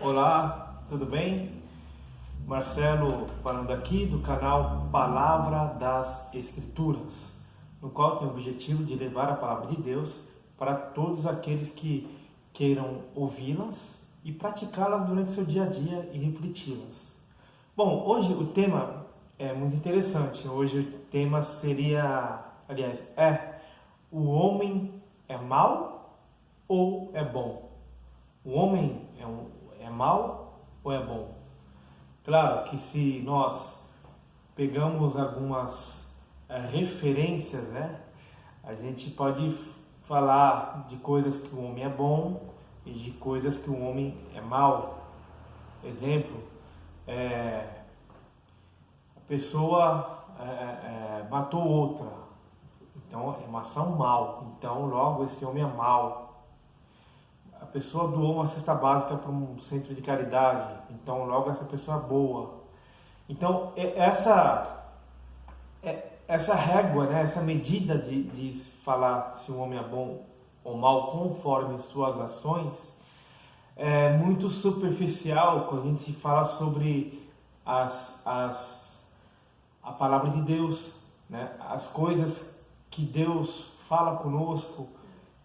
Olá, tudo bem? Marcelo falando aqui do canal Palavra das Escrituras, no qual tem o objetivo de levar a Palavra de Deus para todos aqueles que queiram ouvi-las e praticá-las durante seu dia a dia e refleti-las. Bom, hoje o tema é muito interessante. Hoje o tema seria, o homem é mau ou é bom? O homem é mau ou é bom? Claro que se nós pegamos algumas referências, a gente pode falar de coisas que o homem é bom e de coisas que o homem é mau. Exemplo, a pessoa matou outra, então é uma ação mal, então logo esse homem é mau. A pessoa doou uma cesta básica para um centro de caridade, então logo essa pessoa é boa. Então essa régua, essa medida de falar se o homem é bom ou mal conforme suas ações é muito superficial quando a gente fala sobre a palavra de Deus, as coisas que Deus fala conosco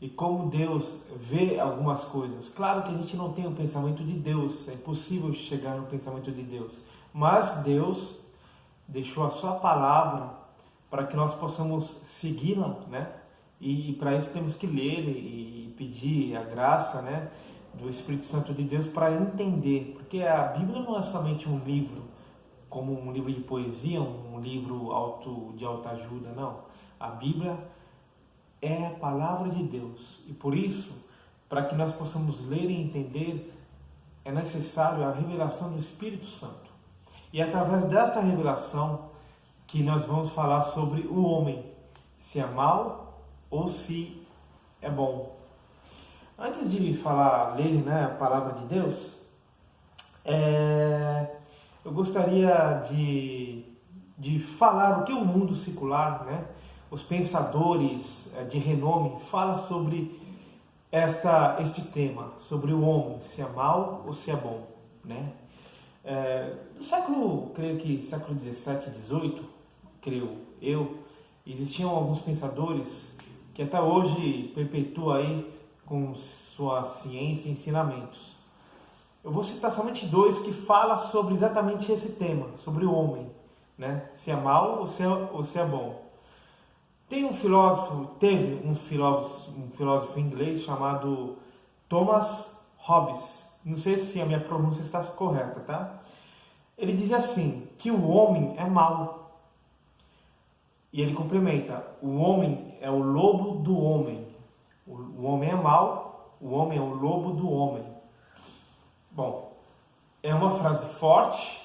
e como Deus vê algumas coisas. Claro que a gente não tem o pensamento de Deus, é impossível chegar no pensamento de Deus, mas Deus deixou a sua palavra para que nós possamos segui-la, e para isso temos que ler e pedir a graça, do Espírito Santo de Deus para entender, porque a Bíblia não é somente um livro, como um livro de poesia, um livro de autoajuda, não. A Bíblia é a palavra de Deus, e por isso, para que nós possamos ler e entender, é necessário a revelação do Espírito Santo. E é através desta revelação que nós vamos falar sobre o homem, se é mau ou se é bom. Antes de ler a palavra de Deus, eu gostaria de falar o que o mundo secular, os pensadores de renome falam sobre este tema, sobre o homem, se é mau ou se é bom. No creio que século 17 e 18, creio eu, existiam alguns pensadores que até hoje perpetuam aí com sua ciência e ensinamentos. Eu vou citar somente dois que falam sobre exatamente esse tema, sobre o homem, se é mau ou se é bom. Teve um filósofo inglês chamado Thomas Hobbes. Não sei se a minha pronúncia está correta, tá? Ele diz assim, que o homem é mau. E ele complementa, o homem é o lobo do homem. O homem é mau, o homem é o lobo do homem. Bom, é uma frase forte,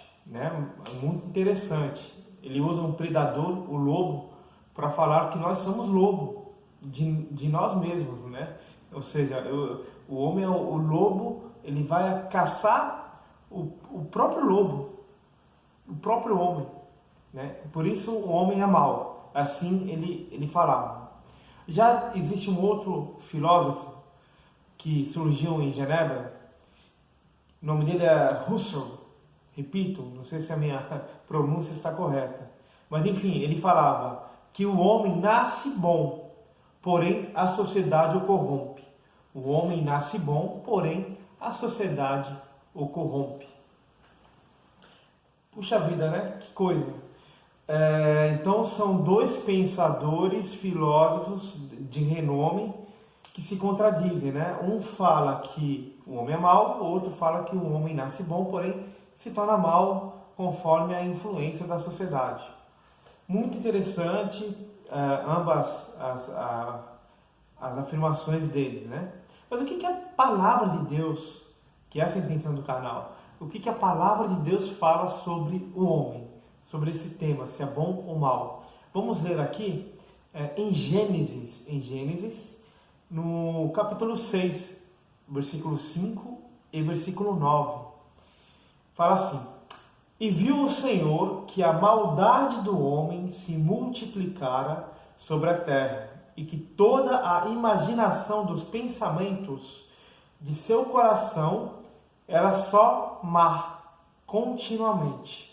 muito interessante. Ele usa um predador, o lobo, para falar que nós somos lobo de nós mesmos, Ou seja, o homem é o lobo, ele vai caçar o próprio lobo, o próprio homem, Por isso o homem é mau, assim ele falava. Já existe um outro filósofo que surgiu em Genebra, o nome dele é Husserl, repito, não sei se a minha pronúncia está correta, mas enfim, ele falava que o homem nasce bom, porém a sociedade o corrompe. O homem nasce bom, porém a sociedade o corrompe. Puxa vida, Que coisa! Então são dois pensadores, filósofos de renome que se contradizem, Um fala que o homem é mau, o outro fala que o homem nasce bom, porém se torna mau conforme a influência da sociedade. Muito interessante ambas as afirmações deles, Mas o que é a palavra de Deus, que essa é a intenção do canal, o que a palavra de Deus fala sobre o homem, sobre esse tema, se é bom ou mal? Vamos ler aqui em Gênesis, no capítulo 6, versículo 5 e versículo 9. Fala assim, e viu o Senhor que a maldade do homem se multiplicara sobre a terra, e que toda a imaginação dos pensamentos de seu coração era só má, continuamente.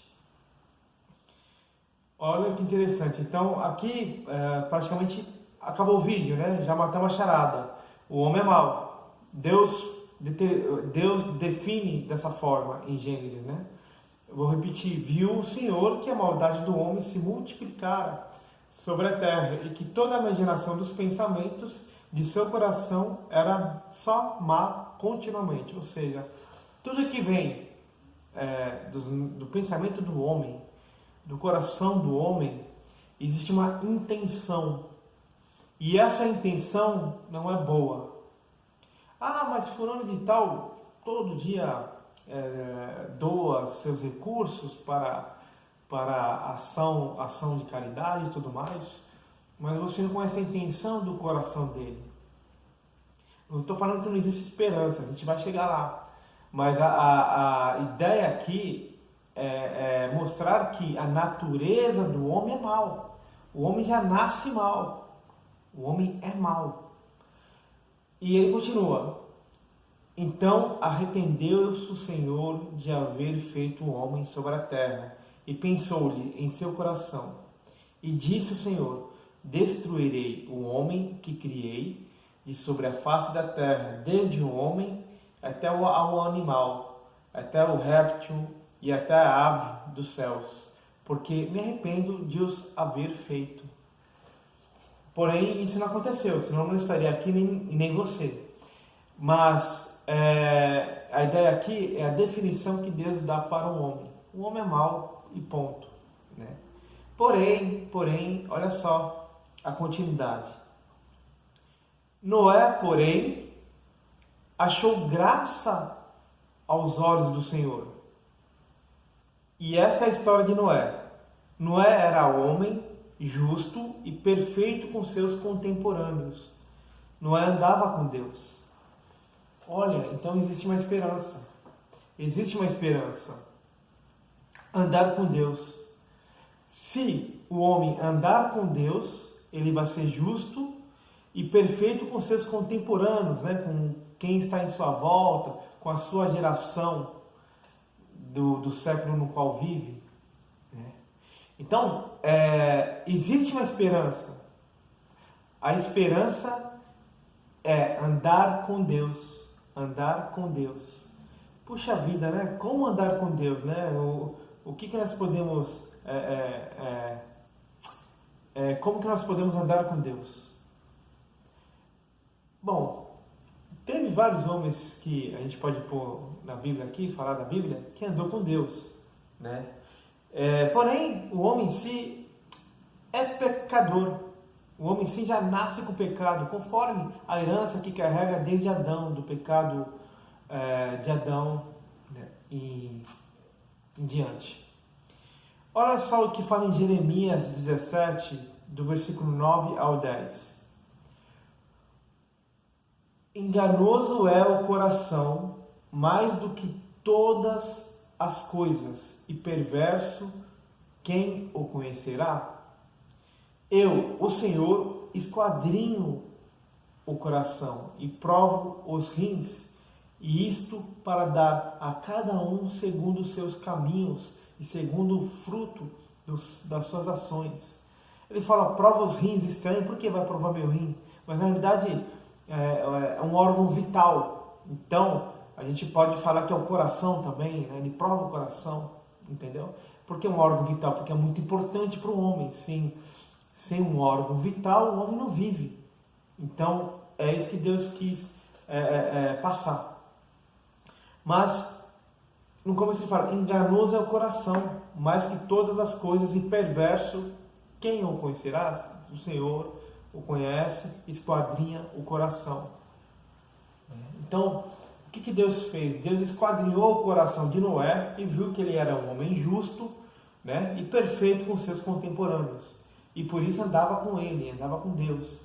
Olha que interessante. Então, aqui praticamente acabou o vídeo, né? Já matamos a charada. O homem é mau. Deus define dessa forma em Gênesis, né? Eu vou repetir. Viu o Senhor que a maldade do homem se multiplicara sobre a terra e que toda a imaginação dos pensamentos de seu coração era só má continuamente. Ou seja, tudo que vem do pensamento do homem, do coração do homem, existe uma intenção. E essa intenção não é boa. Ah, mas fulano de tal todo dia doa seus recursos para ação de caridade e tudo mais, mas você não conhece a intenção do coração dele. Não estou falando que não existe esperança, a gente vai chegar lá. Mas a ideia aqui é mostrar que a natureza do homem é mal. O homem já nasce mal. O homem é mal. E ele continua. Então arrependeu-se o Senhor de haver feito o homem sobre a terra, e pensou-lhe em seu coração. E disse o Senhor: destruirei o homem que criei de sobre a face da terra, desde o homem até ao animal, até o réptil e até a ave dos céus, porque me arrependo de os haver feito. Porém, isso não aconteceu, senão eu não estaria aqui nem você. Mas a ideia aqui é a definição que Deus dá para o homem. O homem é mau e ponto, né? Porém, olha só a continuidade. Noé, porém, achou graça aos olhos do Senhor. E esta é a história de Noé. Noé era homem justo e perfeito com seus contemporâneos. Noé andava com Deus. Olha, então existe uma esperança. Existe uma esperança. Andar com Deus. Se o homem andar com Deus, ele vai ser justo e perfeito com seus contemporâneos, né? Com quem está em sua volta, com a sua geração do século no qual vive. Né? Então, existe uma esperança. A esperança é andar com Deus. Andar com Deus. Puxa vida, né? Como andar com Deus, né? O que nós podemos... como que nós podemos andar com Deus? Bom, teve vários homens que a gente pode pôr na Bíblia aqui, falar da Bíblia, que andou com Deus, né? Porém, o homem em si é pecador. O homem sim já nasce com o pecado, conforme a herança que carrega desde Adão, do pecado de Adão, né, e em diante. Olha só o que fala em Jeremias 17, do versículo 9 ao 10. Enganoso é o coração mais do que todas as coisas, e perverso, quem o conhecerá? Eu, o Senhor, esquadrinho o coração e provo os rins, e isto para dar a cada um segundo os seus caminhos e segundo o fruto das suas ações. Ele fala, prova os rins, estranho, por que vai provar meu rim? Mas na realidade é um órgão vital. Então, a gente pode falar que é o coração também, né? Ele prova o coração, entendeu? Porque é um órgão vital, porque é muito importante para o homem. Sem um órgão vital, o homem não vive. Então, é isso que Deus quis passar. Mas, no começo ele fala, enganoso é o coração, mais que todas as coisas, e perverso, quem o conhecerá? O Senhor o conhece, esquadrinha o coração. Então, o que Deus fez? Deus esquadrinhou o coração de Noé e viu que ele era um homem justo, né, e perfeito com seus contemporâneos. E por isso andava com ele, andava com Deus.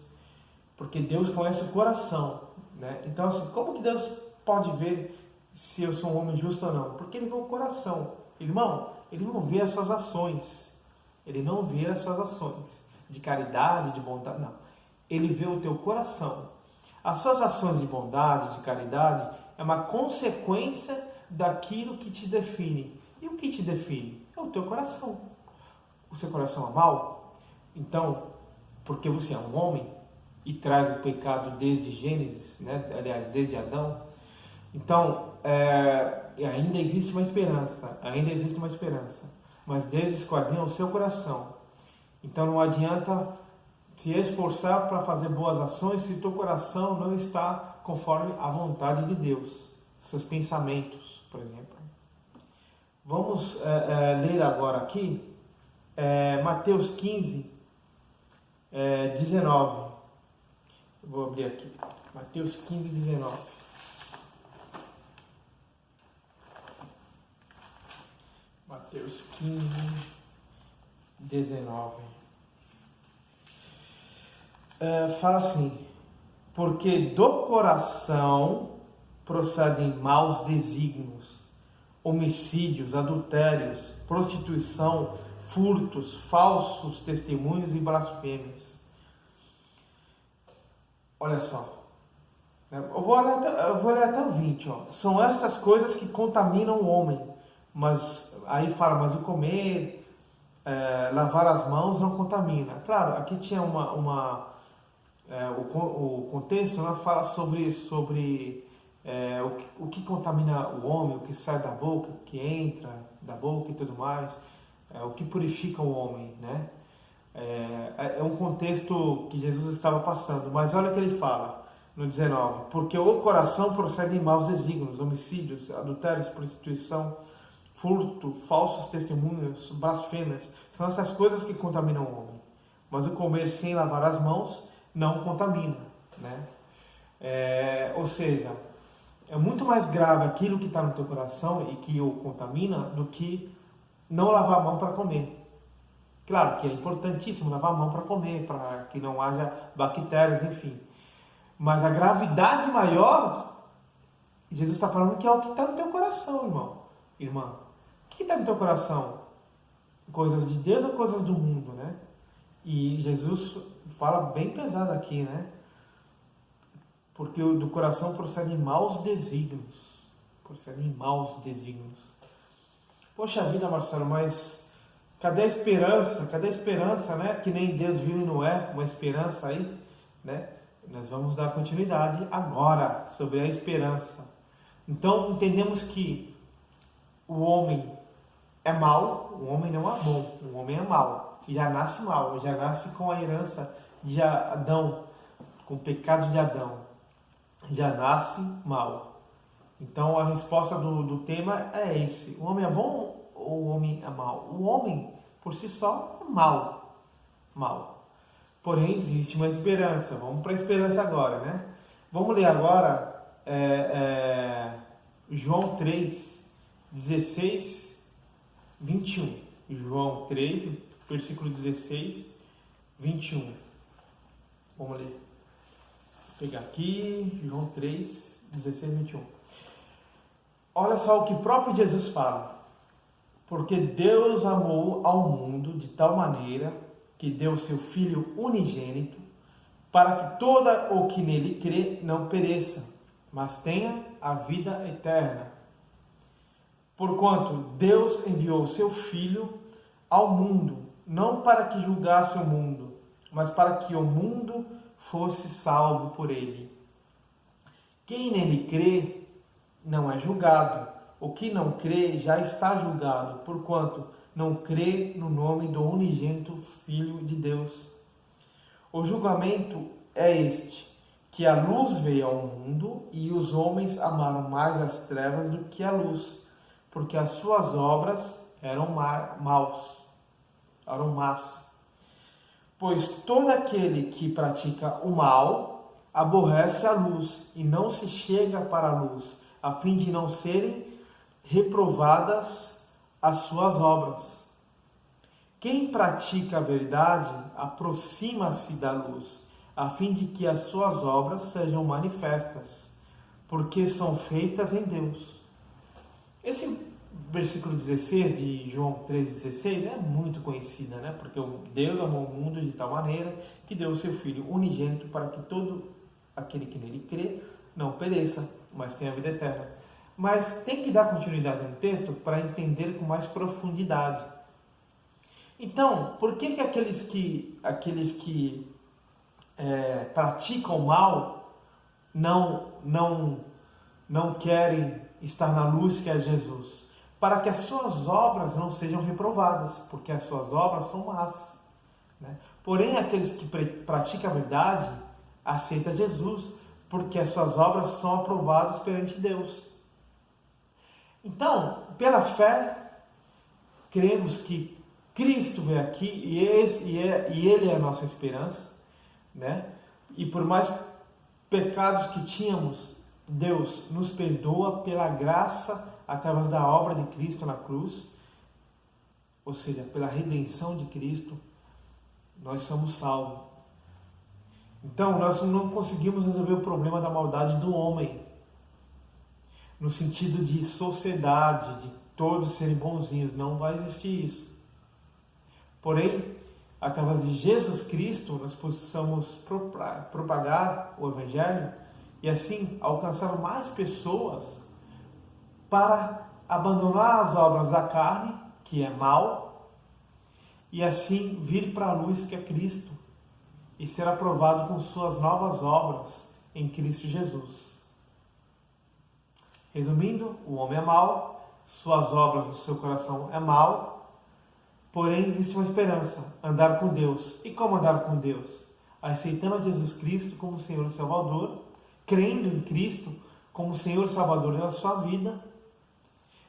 Porque Deus conhece o coração, né? Então, assim, como que Deus pode ver se eu sou um homem justo ou não? Porque ele vê o coração. Irmão, ele não vê as suas ações. Ele não vê as suas ações de caridade, de bondade, não. Ele vê o teu coração. As suas ações de bondade, de caridade, é uma consequência daquilo que te define. E o que te define? É o teu coração. O seu coração é mau? Então, porque você é um homem e traz o pecado desde Gênesis, né? Aliás, desde Adão, então ainda existe uma esperança, mas Deus esquadrinha o seu coração. Então não adianta se esforçar para fazer boas ações se teu coração não está conforme a vontade de Deus, seus pensamentos, por exemplo. Vamos ler agora aqui Mateus 15, 19. Vou abrir aqui. Mateus 15, 19. Mateus 15, 19. Fala assim: porque do coração procedem maus desígnios, homicídios, adultérios, prostituição, furtos, falsos testemunhos e blasfêmias. Olha só, eu vou ler até o 20. Ó. São essas coisas que contaminam o homem, mas aí fala, mas o comer, lavar as mãos não contamina. Claro, aqui tinha o contexto, né, fala sobre o que contamina o homem, o que sai da boca, o que entra da boca e tudo mais, o que purifica o homem, né? É um contexto que Jesus estava passando, mas olha o que ele fala no 19: porque o coração procede em maus desígnios, homicídios, adultérios, prostituição, furto, falsos testemunhos, blasfêmias, são essas coisas que contaminam o homem, mas o comer sem lavar as mãos não contamina, né? Ou seja, é muito mais grave aquilo que está no teu coração e que o contamina do que não lavar a mão para comer. Claro que é importantíssimo lavar a mão para comer, para que não haja bactérias, enfim. Mas a gravidade maior, Jesus está falando que é o que está no teu coração, irmã. O que está no teu coração? Coisas de Deus ou coisas do mundo, né? E Jesus fala bem pesado aqui, né? Porque do coração procedem maus desígnios. Poxa vida, Marcelo, mas cadê a esperança? Né? Que nem Deus viu em Noé, uma esperança aí, né? Nós vamos dar continuidade agora sobre a esperança. Então, entendemos que o homem é mau, o homem não é bom, o homem é mau. Já nasce mau, já nasce com a herança de Adão, com o pecado de Adão. Já nasce mau. Então, a resposta do tema é esse: o homem é bom ou o homem é mau? O homem, por si só, é mau. Porém, existe uma esperança. Vamos para a esperança agora, né? Vamos ler agora João 3, 16, 21. João 3, versículo 16, 21. Vamos ler. Vou pegar aqui, João 3, 16, 21. Olha só o que o próprio Jesus fala. Porque Deus amou ao mundo de tal maneira que deu seu Filho unigênito, para que todo o que nele crê não pereça, mas tenha a vida eterna. Porquanto Deus enviou seu Filho ao mundo, não para que julgasse o mundo, mas para que o mundo fosse salvo por ele. Quem nele crê não é julgado. O que não crê já está julgado, porquanto não crê no nome do unigênito Filho de Deus. O julgamento é este, que a luz veio ao mundo e os homens amaram mais as trevas do que a luz, porque as suas obras eram más. Pois todo aquele que pratica o mal aborrece a luz e não se chega para a luz, a fim de não serem reprovadas as suas obras. Quem pratica a verdade aproxima-se da luz, a fim de que as suas obras sejam manifestas, porque são feitas em Deus. Esse versículo 16 de João 3,16 é muito conhecida, né? Porque Deus amou o mundo de tal maneira que deu o seu Filho unigênito para que todo aquele que nele crê não pereça, mas tenha a vida eterna. mas tem que dar continuidade no texto para entender com mais profundidade. Então, por que aqueles que praticam o mal não querem estar na luz que é Jesus? Para que as suas obras não sejam reprovadas, porque as suas obras são más, né? Porém, aqueles que praticam a verdade aceitam Jesus, porque as suas obras são aprovadas perante Deus. Então, pela fé, cremos que Cristo veio aqui e Ele é a nossa esperança, né? E por mais pecados que tínhamos, Deus nos perdoa pela graça através da obra de Cristo na cruz, ou seja, pela redenção de Cristo, nós somos salvos. Então, nós não conseguimos resolver o problema da maldade do homem, no sentido de sociedade, de todos serem bonzinhos. Não vai existir isso. Porém, através de Jesus Cristo, nós possamos propagar o Evangelho e assim alcançar mais pessoas para abandonar as obras da carne, que é mal, e assim vir para a luz, que é Cristo, e ser aprovado com suas novas obras em Cristo Jesus. Resumindo, o homem é mau, suas obras no seu coração é mal, porém existe uma esperança, andar com Deus. E como andar com Deus? Aceitando a Jesus Cristo como Senhor e Salvador, crendo em Cristo como Senhor e Salvador da sua vida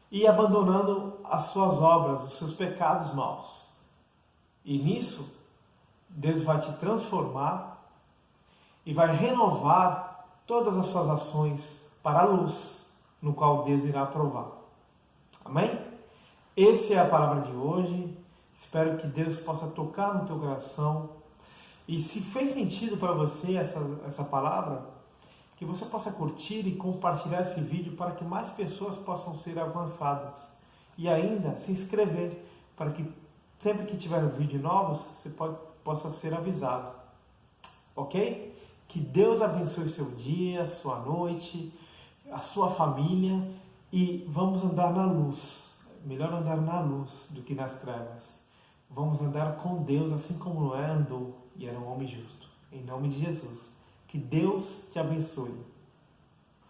e abandonando as suas obras, os seus pecados maus. E nisso, Deus vai te transformar e vai renovar todas as suas ações para a luz, no qual Deus irá aprovar. Amém? Essa é a palavra de hoje. Espero que Deus possa tocar no teu coração. E se fez sentido para você essa palavra, que você possa curtir e compartilhar esse vídeo para que mais pessoas possam ser alcançadas. E ainda se inscrever para que sempre que tiver vídeo novos, você possa ser avisado. Ok? Que Deus abençoe seu dia, sua noite, a sua família, e vamos andar na luz. Melhor andar na luz do que nas trevas. Vamos andar com Deus assim como Noé andou e era um homem justo. Em nome de Jesus. Que Deus te abençoe.